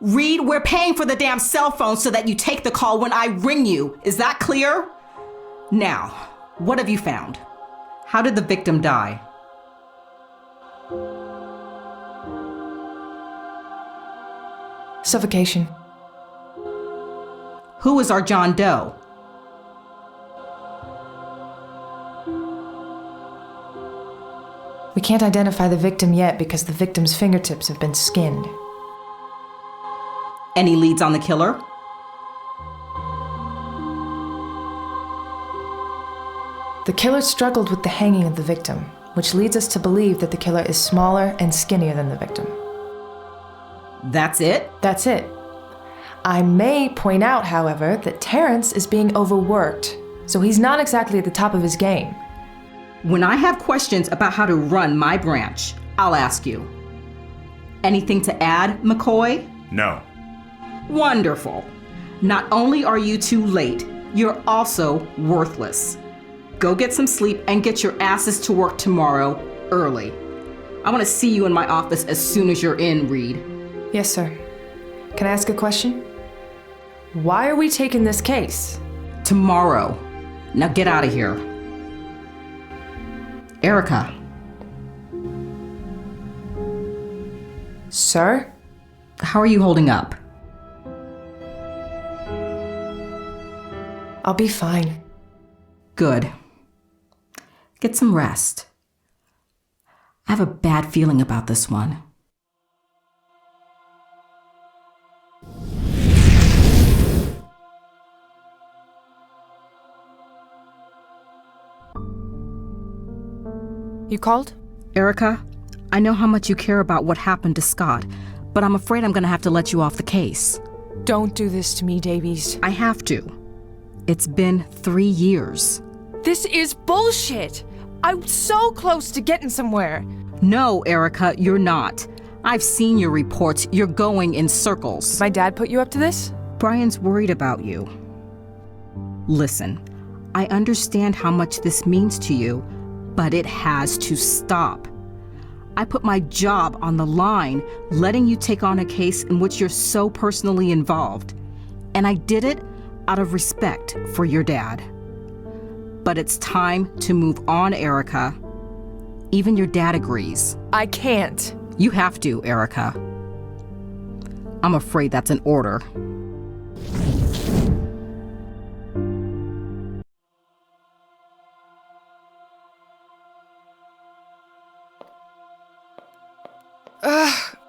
Reed, we're paying for the damn cell phone so that you take the call when I ring you. Is that clear? Now, what have you found? How did the victim die? Suffocation. Who is our John Doe? We can't identify the victim yet because the victim's fingertips have been skinned. Any leads on the killer? The killer struggled with the hanging of the victim, which leads us to believe that the killer is smaller and skinnier than the victim. That's it? That's it. I may point out, however, that Terrence is being overworked, so he's not exactly at the top of his game. When I have questions about how to run my branch, I'll ask you. Anything to add, McCoy? No. Wonderful. Not only are you too late, you're also worthless. Go get some sleep and get your asses to work tomorrow early. I want to see you in my office as soon as you're in, Reed. Yes, sir. Can I ask a question? Why are we taking this case? Tomorrow. Now get out of here. Erica. Sir? How are you holding up? I'll be fine. Good. Get some rest. I have a bad feeling about this one. You called? Erica, I know how much you care about what happened to Scott, but I'm afraid I'm gonna have to let you off the case. Don't do this to me, Davies. I have to. It's been 3 years. This is bullshit! I'm so close to getting somewhere. No, Erica, you're not. I've seen your reports. You're going in circles. My dad put you up to this? Brian's worried about you. Listen, I understand how much this means to you, but it has to stop. I put my job on the line, letting you take on a case in which you're so personally involved. And I did it out of respect for your dad. But it's time to move on, Erica. Even your dad agrees. I can't. You have to, Erica. I'm afraid that's an order.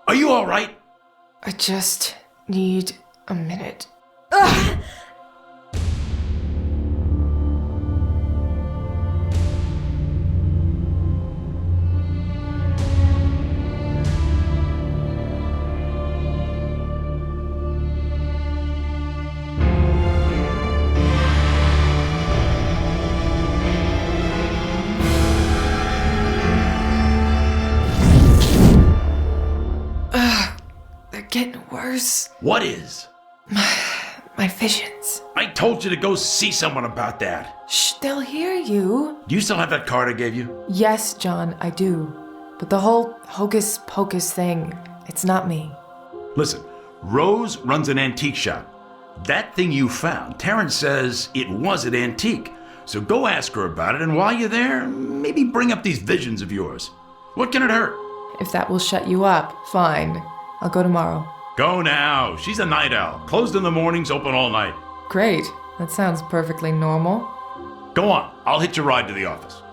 Are you all right? I just need a minute. They're getting worse. What is? My visions. I told you to go see someone about that. Shh, they'll hear you. Do you still have that card I gave you? Yes, John, I do. But the whole hocus pocus thing, it's not me. Listen, Rose runs an antique shop. That thing you found, Terrence says it was an antique. So go ask her about it, and while you're there, maybe bring up these visions of yours. What can it hurt? If that will shut you up, fine. I'll go tomorrow. Go now. She's a night owl. Closed in the mornings, open all night. Great. That sounds perfectly normal. Go on. I'll hitch a ride to the office.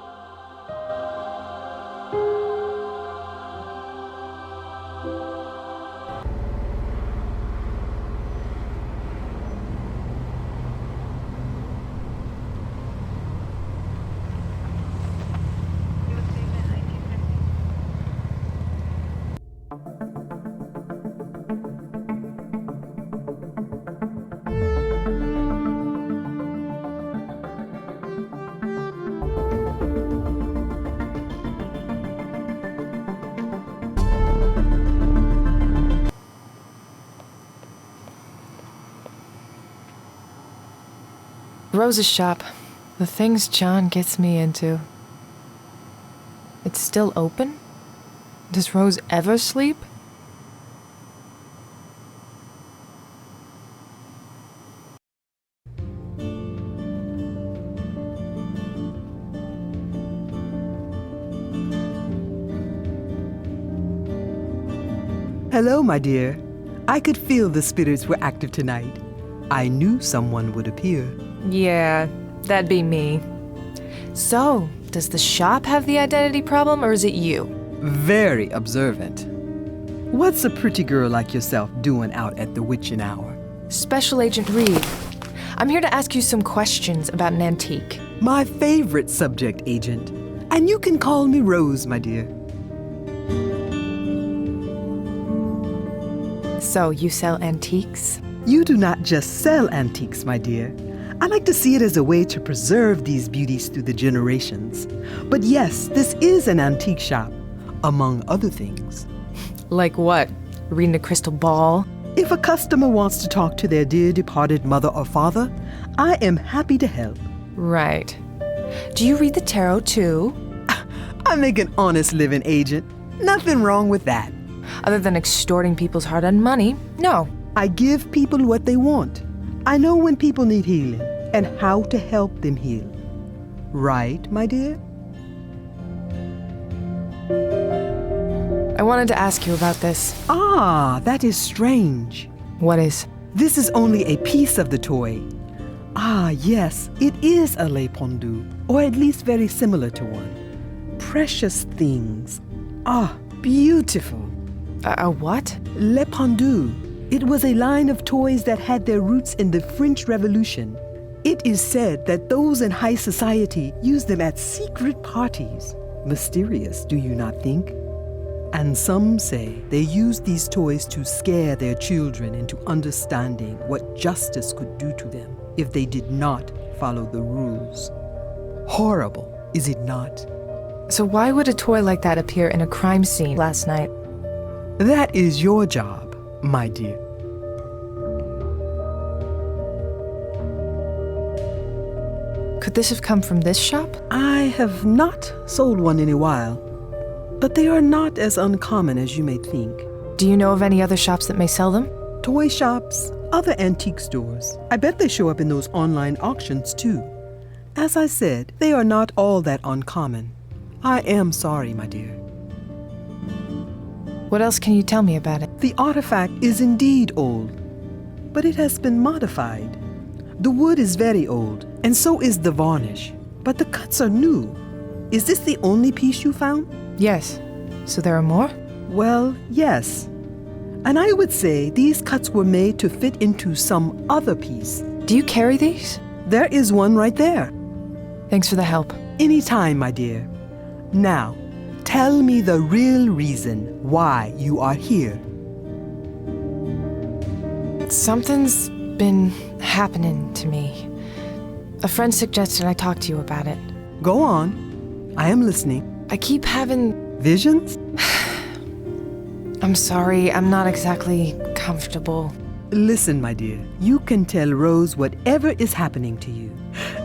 Rose's shop. The things John gets me into. It's still open? Does Rose ever sleep? Hello, my dear. I could feel the spirits were active tonight. I knew someone would appear. Yeah, that'd be me. So, does the shop have the identity problem, or is it you? Very observant. What's a pretty girl like yourself doing out at the witching hour? Special Agent Reed. I'm here to ask you some questions about an antique. My favorite subject, Agent. And you can call me Rose, my dear. So, you sell antiques? You do not just sell antiques, my dear. I like to see it as a way to preserve these beauties through the generations. But yes, this is an antique shop, among other things. Like what? Reading a crystal ball? If a customer wants to talk to their dear departed mother or father, I am happy to help. Right. Do you read the tarot too? I make an honest living, Agent. Nothing wrong with that. Other than extorting people's hard-earned money, no. I give people what they want. I know when people need healing and how to help them heal. Right, my dear? I wanted to ask you about this. Ah, that is strange. What is? This is only a piece of the toy. Ah, yes, it is a le pendu, or at least very similar to one. Precious things. Ah, beautiful. A what? Le pendu. It was a line of toys that had their roots in the French Revolution. It is said that those in high society used them at secret parties. Mysterious, do you not think? And some say they used these toys to scare their children into understanding what justice could do to them if they did not follow the rules. Horrible, is it not? So why would a toy like that appear in a crime scene last night? That is your job, my dear. Could this have come from this shop? I have not sold one in a while, but they are not as uncommon as you may think. Do you know of any other shops that may sell them? Toy shops, other antique stores. I bet they show up in those online auctions too. As I said, they are not all that uncommon. I am sorry, my dear. What else can you tell me about it? The artifact is indeed old, but it has been modified. The wood is very old, and so is the varnish, but the cuts are new. Is this the only piece you found? Yes. So there are more? Well, yes. And I would say these cuts were made to fit into some other piece. Do you carry these? There is one right there. Thanks for the help. Anytime, my dear. Now, tell me the real reason why you are here. Something's been happening to me. A friend suggested I talk to you about it. Go on. I am listening. I keep having... Visions? I'm sorry, I'm not exactly comfortable. Listen, my dear. You can tell Rose whatever is happening to you.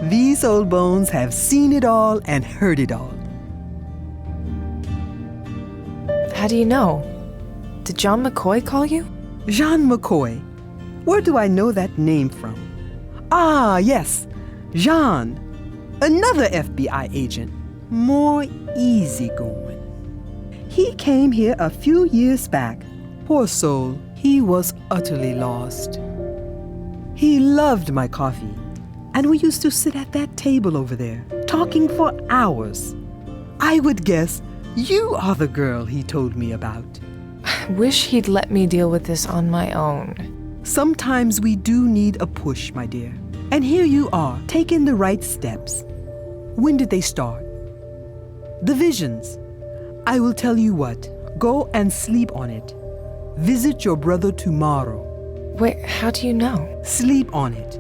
These old bones have seen it all and heard it all. How do you know? Did John McCoy call you? Jean McCoy. Where do I know that name from? Ah, yes. Jean. Another FBI agent. More easygoing. He came here a few years back. Poor soul, he was utterly lost. He loved my coffee, and we used to sit at that table over there, talking for hours. I would guess you are the girl he told me about. I wish he'd let me deal with this on my own. Sometimes we do need a push, my dear. And here you are, taking the right steps. When did they start? The visions. I will tell you what. Go and sleep on it. Visit your brother tomorrow. Wait, how do you know? Sleep on it.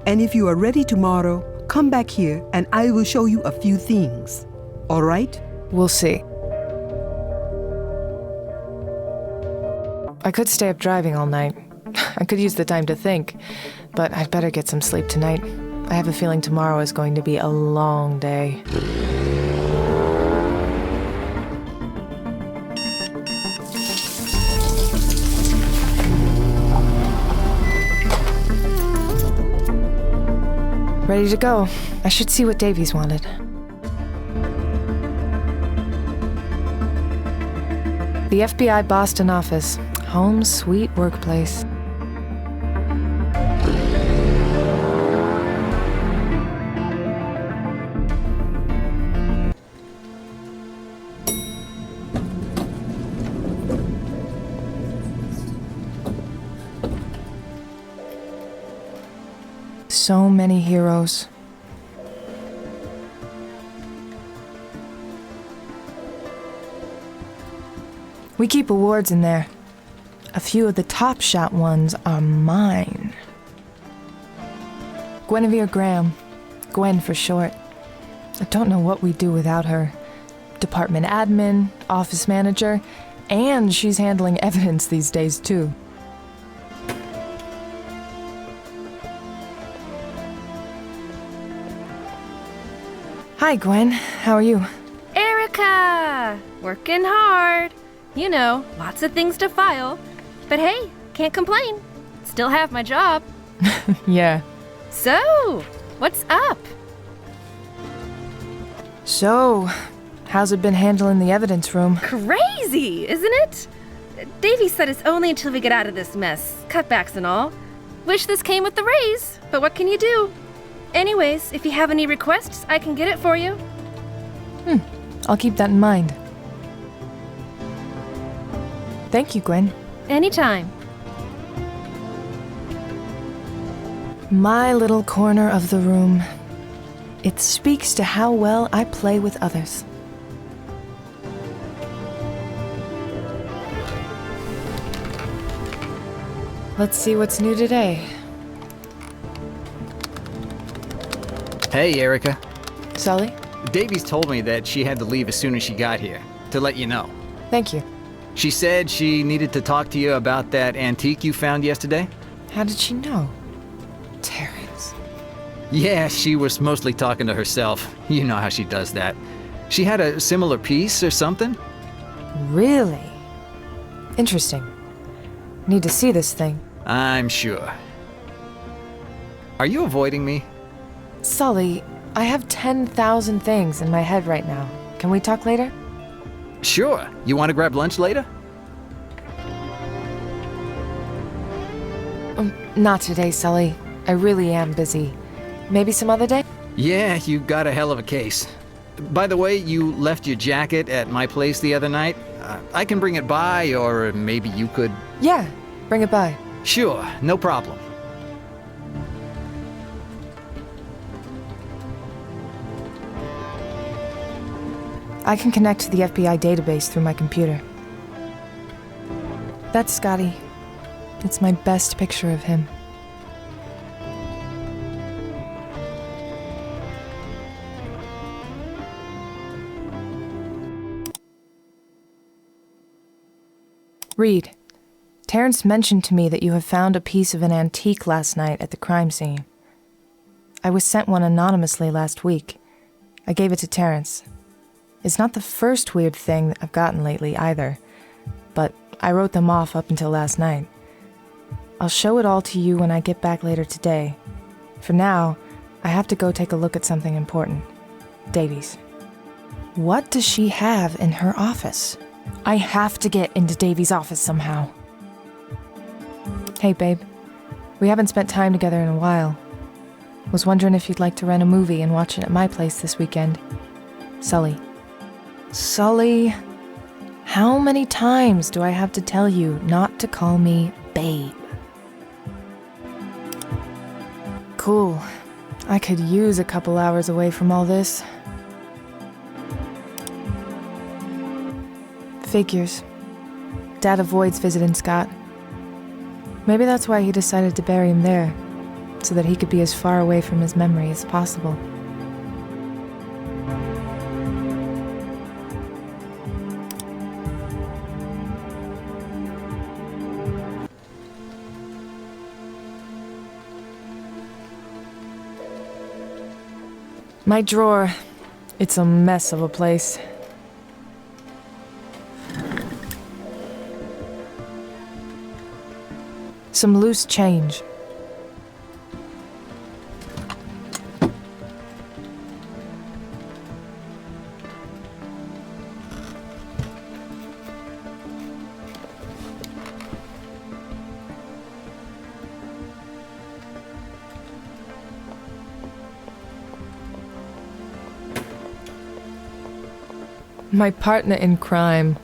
And if you are ready tomorrow, come back here and I will show you a few things. All right? We'll see. I could stay up driving all night. I could use the time to think, but I'd better get some sleep tonight. I have a feeling tomorrow is going to be a long day. Ready to go. I should see what Davies wanted. The FBI Boston office. Home sweet workplace. So many heroes. We keep awards in there. A few of the top shot ones are mine. Guinevere Graham. Gwen for short. I don't know what we'd do without her. Department admin, office manager, and she's handling evidence these days too. Hi, Gwen. How are you? Erica! Working hard. You know, lots of things to file. But hey, can't complain. Still have my job. Yeah. So, what's up? So, how's it been handling the evidence room? Crazy, isn't it? Davey said it's only until we get out of this mess. Cutbacks and all. Wish this came with the raise, but what can you do? Anyways, if you have any requests, I can get it for you. I'll keep that in mind. Thank you, Gwen. Anytime. My little corner of the room. It speaks to how well I play with others. Let's see what's new today. Hey, Erica. Sully? Davies told me that she had to leave as soon as she got here, to let you know. Thank you. She said she needed to talk to you about that antique you found yesterday. How did she know? Terrence. Yeah, she was mostly talking to herself. You know how she does that. She had a similar piece or something? Really? Interesting. Need to see this thing. I'm sure. Are you avoiding me? Sully, I have 10,000 things in my head right now. Can we talk later? Sure. You want to grab lunch later? Not today, Sully. I really am busy. Maybe some other day? Yeah, you got a hell of a case. By the way, you left your jacket at my place the other night. I can bring it by, or maybe you could... Yeah, bring it by. Sure, no problem. I can connect to the FBI database through my computer. That's Scotty. It's my best picture of him. Reed, Terrence mentioned to me that you have found a piece of an antique last night at the crime scene. I was sent one anonymously last week. I gave it to Terrence. It's not the first weird thing that I've gotten lately either, but I wrote them off up until last night. I'll show it all to you when I get back later today. For now, I have to go take a look at something important. Davies. What does she have in her office? I have to get into Davies' office somehow. Hey, babe. We haven't spent time together in a while. Was wondering if you'd like to rent a movie and watch it at my place this weekend. Sully. Sully, how many times do I have to tell you not to call me babe? Cool. I could use a couple hours away from all this. Figures. Dad avoids visiting Scott. Maybe that's why he decided to bury him there, so that he could be as far away from his memory as possible. My drawer. It's a mess of a place. Some loose change. My partner in crime.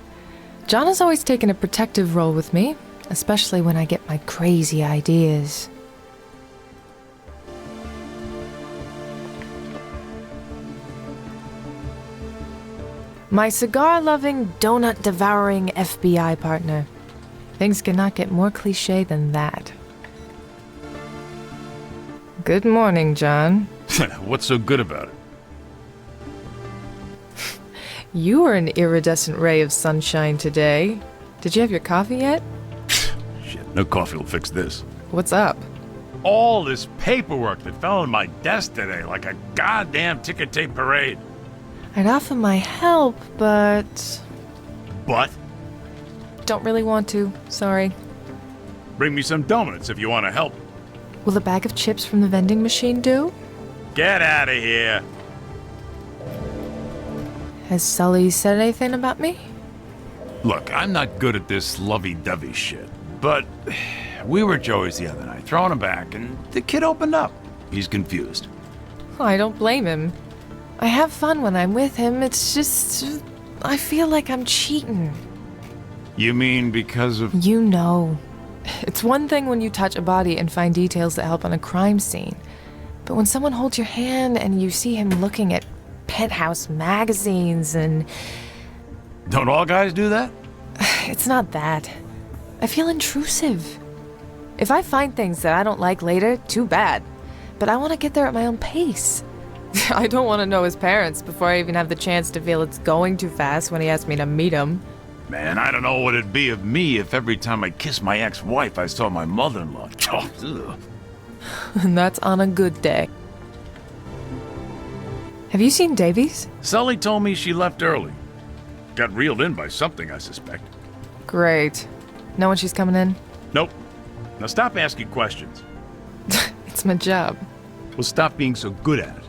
John has always taken a protective role with me, especially when I get my crazy ideas. My cigar-loving, donut-devouring FBI partner. Things cannot get more cliché than that. Good morning, John. What's so good about it? You were an iridescent ray of sunshine today. Did you have your coffee yet? Shit, no coffee will fix this. What's up? All this paperwork that fell on my desk today like a goddamn ticker tape parade. I'd offer my help, but But don't really want to. Sorry. bring me some donuts if you want to help. Will a bag of chips from the vending machine do? Get out of here. Has Sully said anything about me? Look, I'm not good at this lovey-dovey shit, but we were at Joey's the other night, throwing him back, and the kid opened up. He's confused. I don't blame him. I have fun when I'm with him. It's just, I feel like I'm cheating. You mean because of... You know. It's one thing when you touch a body and find details that help on a crime scene. But when someone holds your hand and you see him looking at penthouse magazines and... Don't all guys do that? It's not that. I feel intrusive. If I find things that I don't like later, too bad. But I want to get there at my own pace. I don't want to know his parents before I even have the chance to feel it's going too fast when he asks me to meet him. Man, I don't know what it'd be of me if every time I kissed my ex-wife I saw my mother-in-law. Ugh. And that's on a good day. Have you seen Davies? Sully told me she left early. Got reeled in by something, I suspect. Great. Know when she's coming in? Nope. Now stop asking questions. It's my job. We'll stop being so good at it.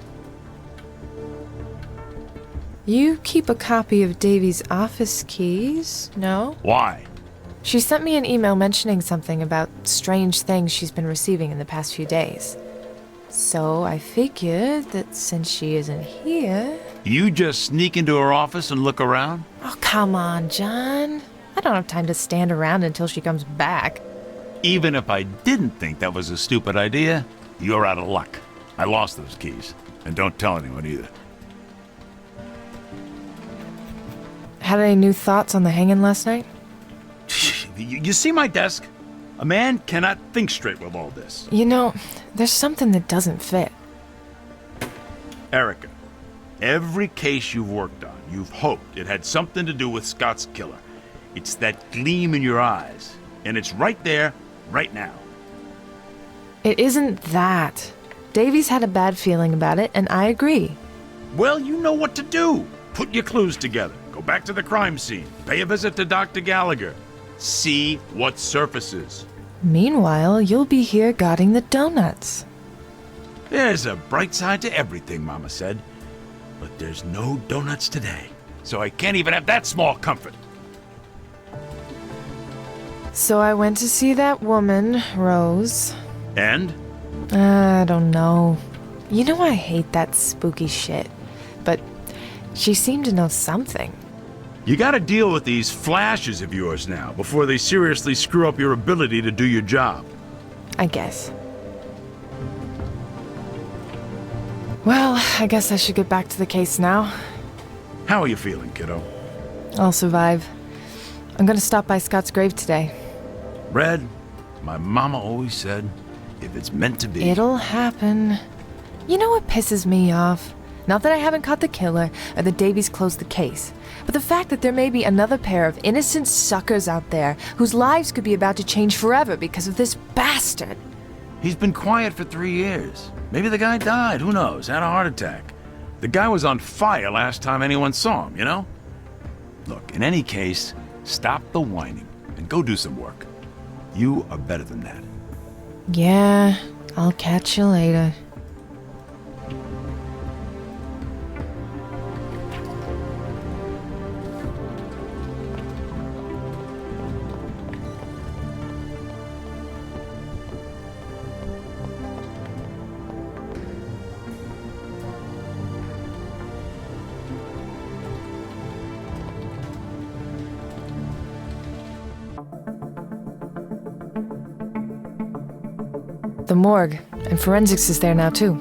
You keep a copy of Davies' office keys, no? Why? She sent me an email mentioning something about strange things she's been receiving in the past few days. So I figured that since she isn't here... You just sneak into her office and look around? Oh, come on, John. I don't have time to stand around until she comes back. Even if I didn't think that was a stupid idea, you're out of luck. I lost those keys. And don't tell anyone either. Had any new thoughts on the hanging last night? You see my desk? A man cannot think straight with all this. You know, there's something that doesn't fit. Erica, every case you've worked on, you've hoped it had something to do with Scott's killer. It's that gleam in your eyes. And it's right there, right now. It isn't that. Davies had a bad feeling about it, and I agree. Well, you know what to do. Put your clues together. Go back to the crime scene. Pay a visit to Dr. Gallagher. See what surfaces. Meanwhile, you'll be here guarding the donuts. There's a bright side to everything, Mama said. But there's no donuts today. So I can't even have that small comfort. So I went to see that woman, Rose. And? I don't know. You know I hate that spooky shit. But she seemed to know something. You gotta deal with these flashes of yours now before they seriously screw up your ability to do your job. I guess. Well, I guess I should get back to the case now. How are you feeling, kiddo? I'll survive. I'm gonna stop by Scott's grave today. Red, my mama always said, if it's meant to be... It'll happen. You know what pisses me off? Not that I haven't caught the killer, or that Davies closed the case, but the fact that there may be another pair of innocent suckers out there whose lives could be about to change forever because of this bastard. He's been quiet for 3 years. Maybe the guy died, who knows, had a heart attack. The guy was on fire last time anyone saw him, you know? Look, in any case, stop the whining and go do some work. You are better than that. Yeah, I'll catch you later. The morgue, and forensics is there now too.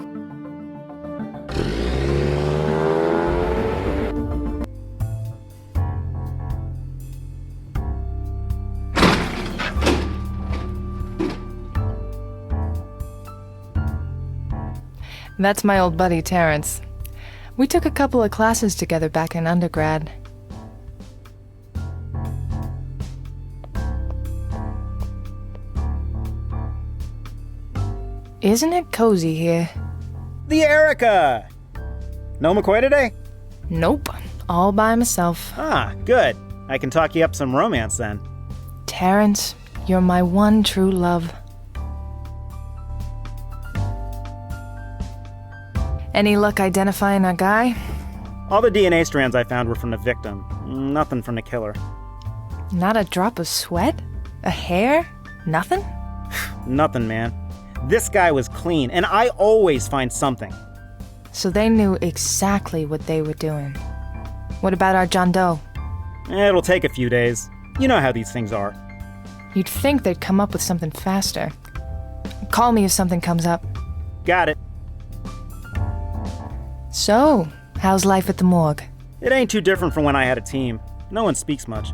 That's my old buddy Terrence. We took a couple of classes together back in undergrad. Isn't it cozy here? The Erica! No McCoy today? Nope, all by myself. Ah, good. I can talk you up some romance then. Terrence, you're my one true love. Any luck identifying our guy? All the DNA strands I found were from the victim. Nothing from the killer. Not a drop of sweat? A hair? Nothing? Nothing, man. This guy was clean, and I always find something. So they knew exactly what they were doing. What about our John Doe? It'll take a few days. You know how these things are. You'd think they'd come up with something faster. Call me if something comes up. Got it. So, how's life at the morgue? It ain't too different from when I had a team. No one speaks much.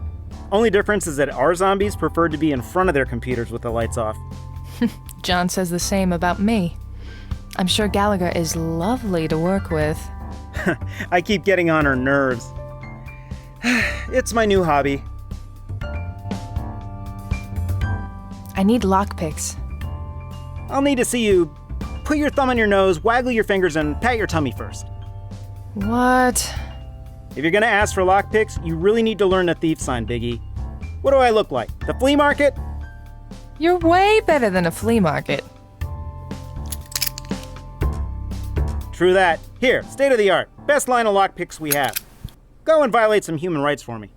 Only difference is that our zombies preferred to be in front of their computers with the lights off. John says the same about me. I'm sure Gallagher is lovely to work with. I keep getting on her nerves. It's my new hobby. I need lockpicks. I'll need to see you put your thumb on your nose, waggle your fingers, and pat your tummy first. What? If you're gonna ask for lockpicks, you really need to learn the thief sign, Biggie. What do I look like? The flea market? You're way better than a flea market. True that. Here, state of the art. Best line of lockpicks we have. Go and violate some human rights for me.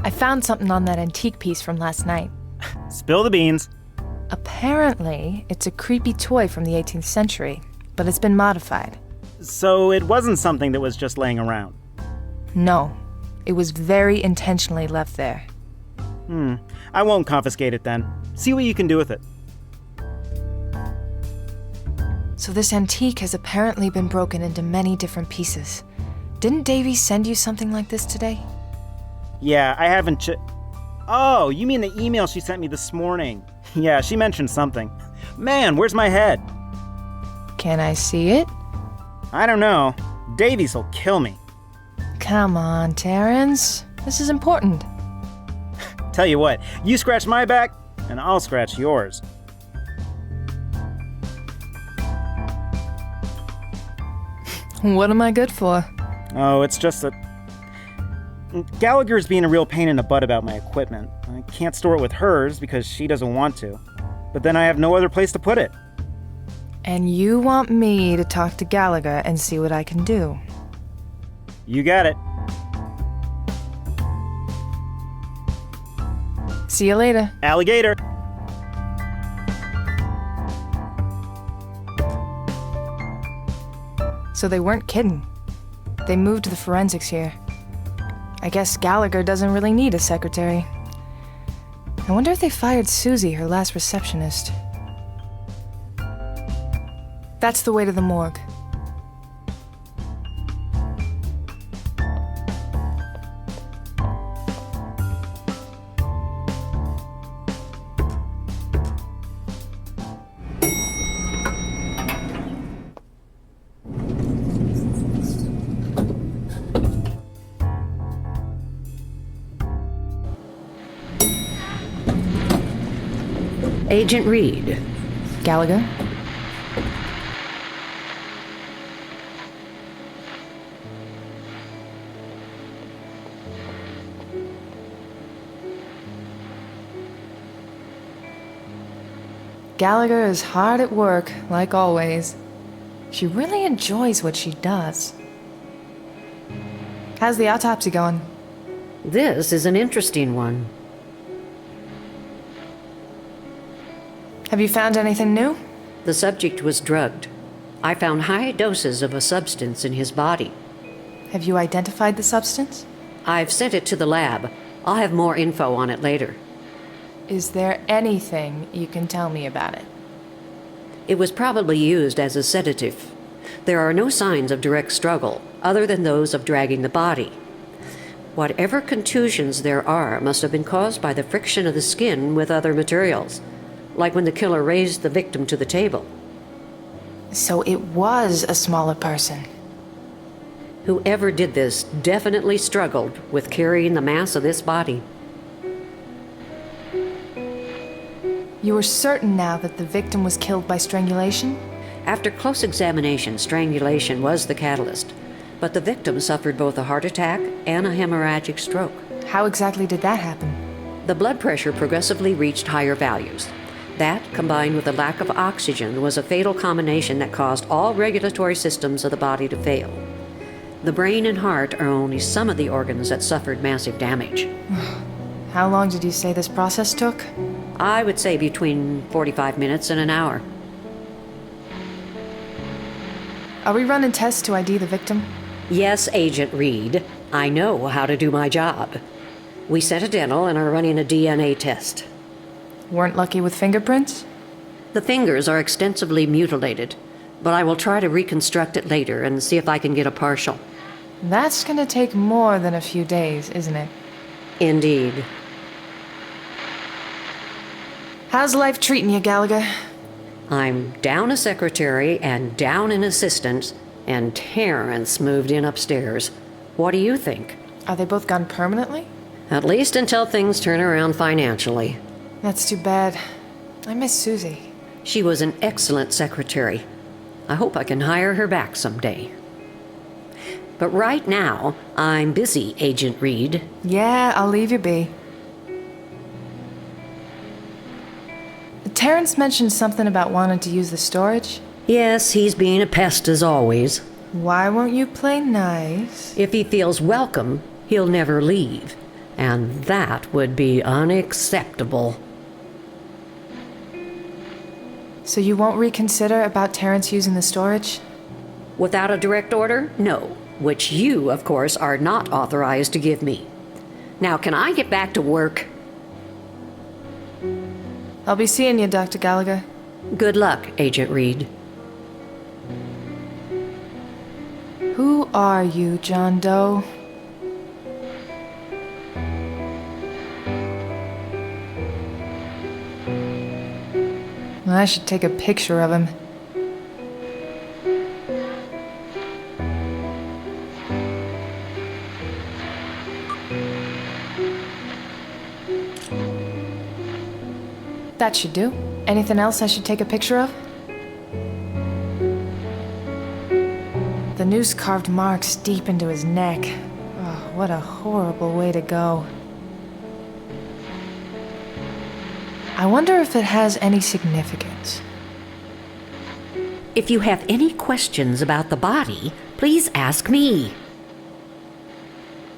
I found something on that antique piece from last night. Spill the beans. Apparently, it's a creepy toy from the 18th century, but it's been modified. So it wasn't something that was just laying around. No, it was very intentionally left there. I won't confiscate it then. See what you can do with it. So this antique has apparently been broken into many different pieces. Didn't Davy send you something like this today? Yeah, I haven't Oh, you mean the email she sent me this morning. Yeah, she mentioned something. Man, where's my head? Can I see it? I don't know. Davies will kill me. Come on, Terrence. This is important. Tell you what, you scratch my back, and I'll scratch yours. What am I good for? Oh, it's just that Gallagher's being a real pain in the butt about my equipment. I can't store it with hers because she doesn't want to. But then I have no other place to put it. And you want me to talk to Gallagher and see what I can do? You got it. See you later. Alligator. So they weren't kidding. They moved the forensics here. I guess Gallagher doesn't really need a secretary. I wonder if they fired Susie, her last receptionist. That's the way to the morgue. Agent Reed. Gallagher? Gallagher is hard at work, like always. She really enjoys what she does. How's the autopsy going? This is an interesting one. Have you found anything new? The subject was drugged. I found high doses of a substance in his body. Have you identified the substance? I've sent it to the lab. I'll have more info on it later. Is there anything you can tell me about it? It was probably used as a sedative. There are no signs of direct struggle, other than those of dragging the body. Whatever contusions there are must have been caused by the friction of the skin with other materials, like when the killer raised the victim to the table. So it was a smaller person. Whoever did this definitely struggled with carrying the mass of this body. You are certain now that the victim was killed by strangulation? After close examination, strangulation was the catalyst, but the victim suffered both a heart attack and a hemorrhagic stroke. How exactly did that happen? The blood pressure progressively reached higher values. That, combined with a lack of oxygen, was a fatal combination that caused all regulatory systems of the body to fail. The brain and heart are only some of the organs that suffered massive damage. How long did you say this process took? I would say between 45 minutes and an hour. Are we running tests to ID the victim? Yes, Agent Reed. I know how to do my job. We sent a dental and are running a DNA test. Weren't lucky with fingerprints? The fingers are extensively mutilated, but I will try to reconstruct it later and see if I can get a partial. That's gonna take more than a few days, isn't it? Indeed. How's life treating you, Gallagher? I'm down a secretary and down an assistant, and Terrence moved in upstairs. What do you think? Are they both gone permanently? At least until things turn around financially. That's too bad. I miss Susie. She was an excellent secretary. I hope I can hire her back someday. But right now, I'm busy, Agent Reed. Yeah, I'll leave you be. Terrence mentioned something about wanting to use the storage. Yes, he's being a pest as always. Why won't you play nice? If he feels welcome, he'll never leave. And that would be unacceptable. So you won't reconsider about Terrence using the storage? Without a direct order? No. Which you, of course, are not authorized to give me. Now, can I get back to work? I'll be seeing you, Dr. Gallagher. Good luck, Agent Reed. Who are you, John Doe? I should take a picture of him. That should do. Anything else I should take a picture of? The noose carved marks deep into his neck. Oh, what a horrible way to go. I wonder if it has any significance. If you have any questions about the body, please ask me.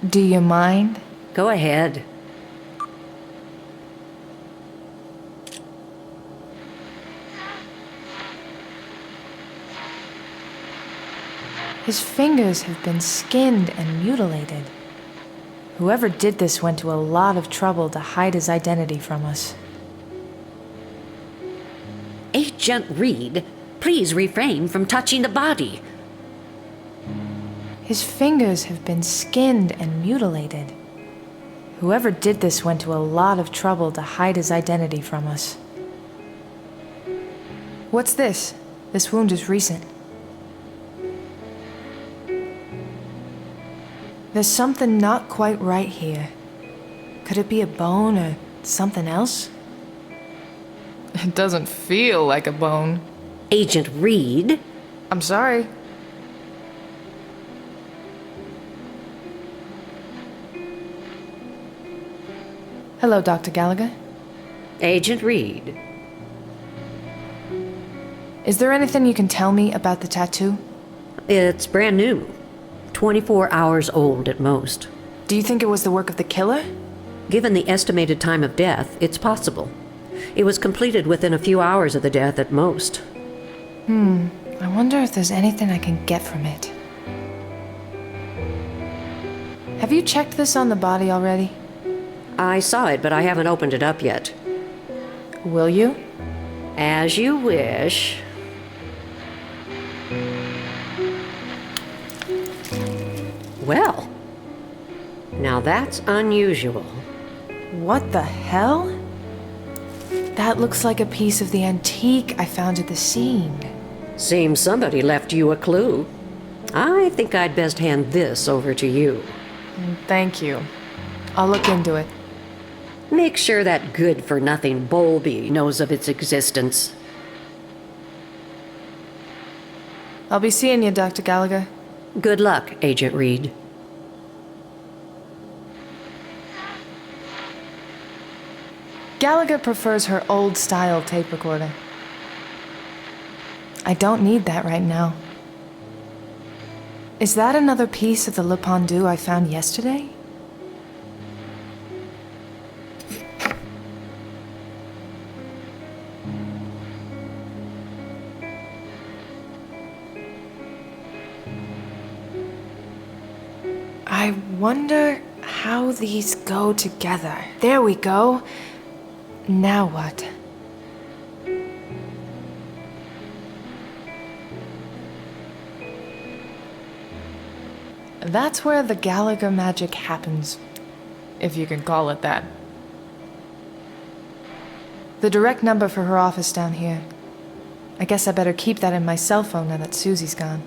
Do you mind? Go ahead. His fingers have been skinned and mutilated. Whoever did this went to a lot of trouble to hide his identity from us. Agent Reed, please refrain from touching the body. His fingers have been skinned and mutilated. Whoever did this went to a lot of trouble to hide his identity from us. What's this? This wound is recent. There's something not quite right here. Could it be a bone or something else? It doesn't feel like a bone. Agent Reed? I'm sorry. Hello, Dr. Gallagher. Agent Reed. Is there anything you can tell me about the tattoo? It's brand new. 24 hours old at most. Do you think it was the work of the killer? Given the estimated time of death, it's possible. It was completed within a few hours of the death at most. I wonder if there's anything I can get from it. Have you checked this on the body already? I saw it, but I haven't opened it up yet. Will you? As you wish. Well, now that's unusual. What the hell? That looks like a piece of the antique I found at the scene. Seems somebody left you a clue. I think I'd best hand this over to you. Thank you. I'll look into it. Make sure that good-for-nothing Bowlby knows of its existence. I'll be seeing you, Dr. Gallagher. Good luck, Agent Reed. Gallagher prefers her old-style tape recorder. I don't need that right now. Is that another piece of the Le Pendu I found yesterday? I wonder how these go together. There we go. Now what? That's where the Gallagher magic happens, if you can call it that. The direct number for her office down here. I guess I better keep that in my cell phone now that Susie's gone.